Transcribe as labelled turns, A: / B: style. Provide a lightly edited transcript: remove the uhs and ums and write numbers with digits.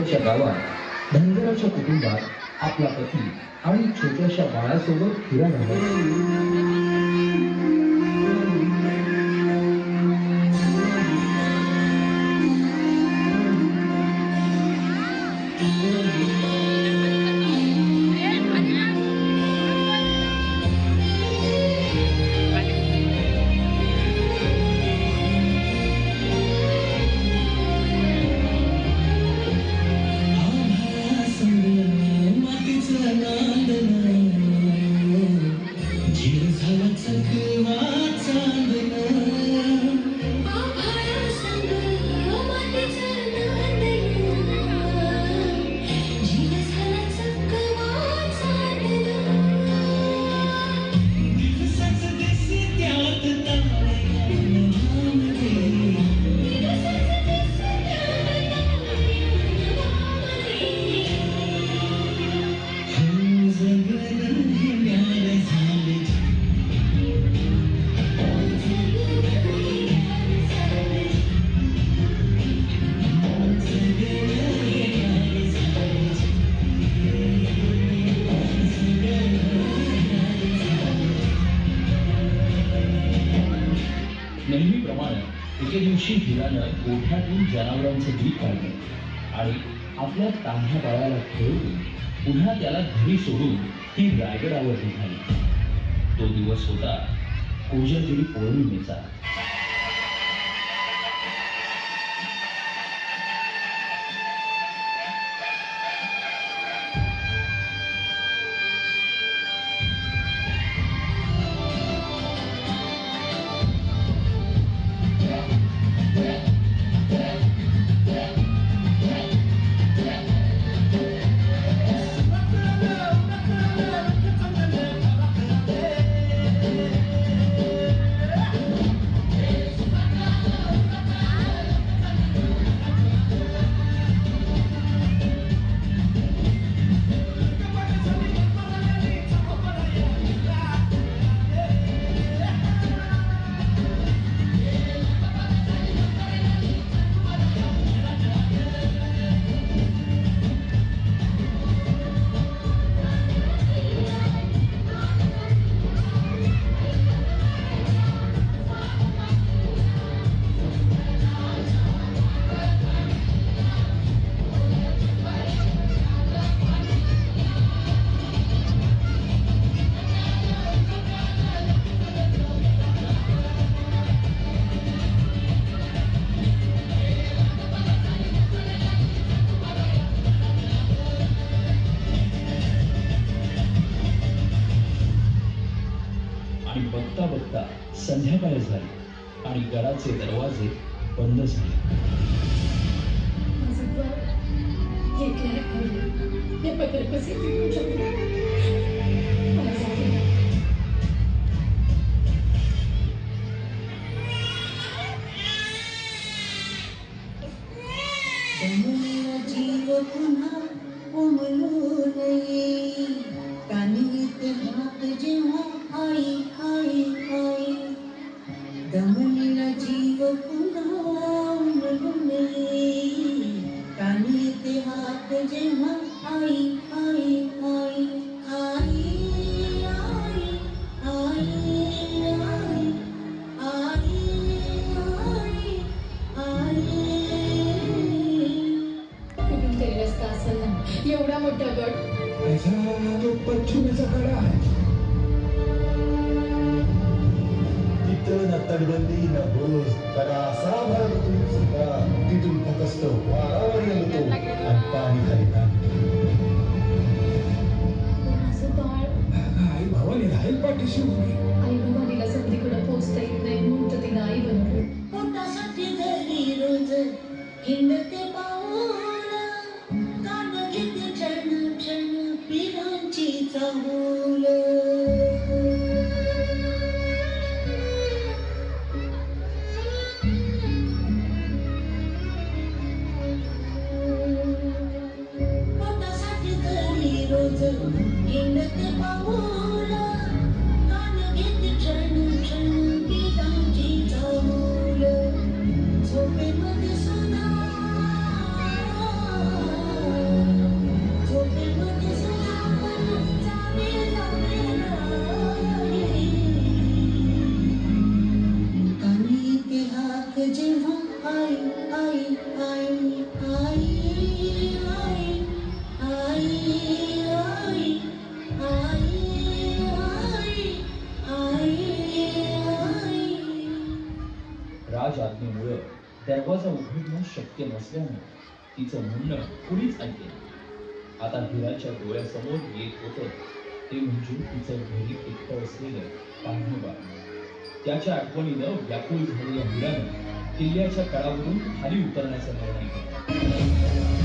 A: गावात धनगराच्या कुटुंबात आपला पती आणि छोट्याशा बाळासोबत फिरायला नेहमीप्रमाणे एके दिवशी हिरानं गोठ्यातून जनावरांचं दूध काढलं आणि आपल्या तान्ह्या बाळाला खेळून पुन्हा त्याला घरी सोडून ती रायगडावर निघाली. तो दिवस होता कोजागिरी पौर्णिमेचा. आणि बघता बघता संध्याकाळ झाली आणि गडाचे दरवाजे बंद झाले.
B: जीव पुन्हा उमलू नये कानीत हात जेव्हा आई आई आई दमलेला जीव पुन्हा उमलू नये कानीत हात जेव्हा आई आई आई आई आई आई आई आई आई
C: एवढा मोठा गड
D: पश्चिमेचा कडा आहे. तिथं ना तटबंदी ना बोस कडा असा भरत सुद्धा तिथून फक्त वारावर येतो आणि पाणी खाली आई भावाने राहील पाठीशी उभी.
C: आई भवानीला संधीकडे पोचता येत नाही म्हणून तिने आई बनवली.
B: पोटासाठी घरी रोज हिंडते पाऊल कान घेते क्षण क्षण पिरांची चाहूल. पोटासाठी घरी रोज हिंडते पाऊल कान घेते क्षण क्षण पिरांची चाहूल. झोपेमध्ये सुद्धा
A: शक्य नसल्यानं तिचं म्हणणं कुणीच ऐकले. आता हिराच्या डोळ्यासमोर येत होतं ते म्हणजे तिचं घरी एकटं असलेलं पाहुणबाळ. त्याच्या आठवणीनं व्याकुळ झालेल्या हिरानं किल्ल्याच्या कडावरून खाली उतरण्याचा निर्णय केला.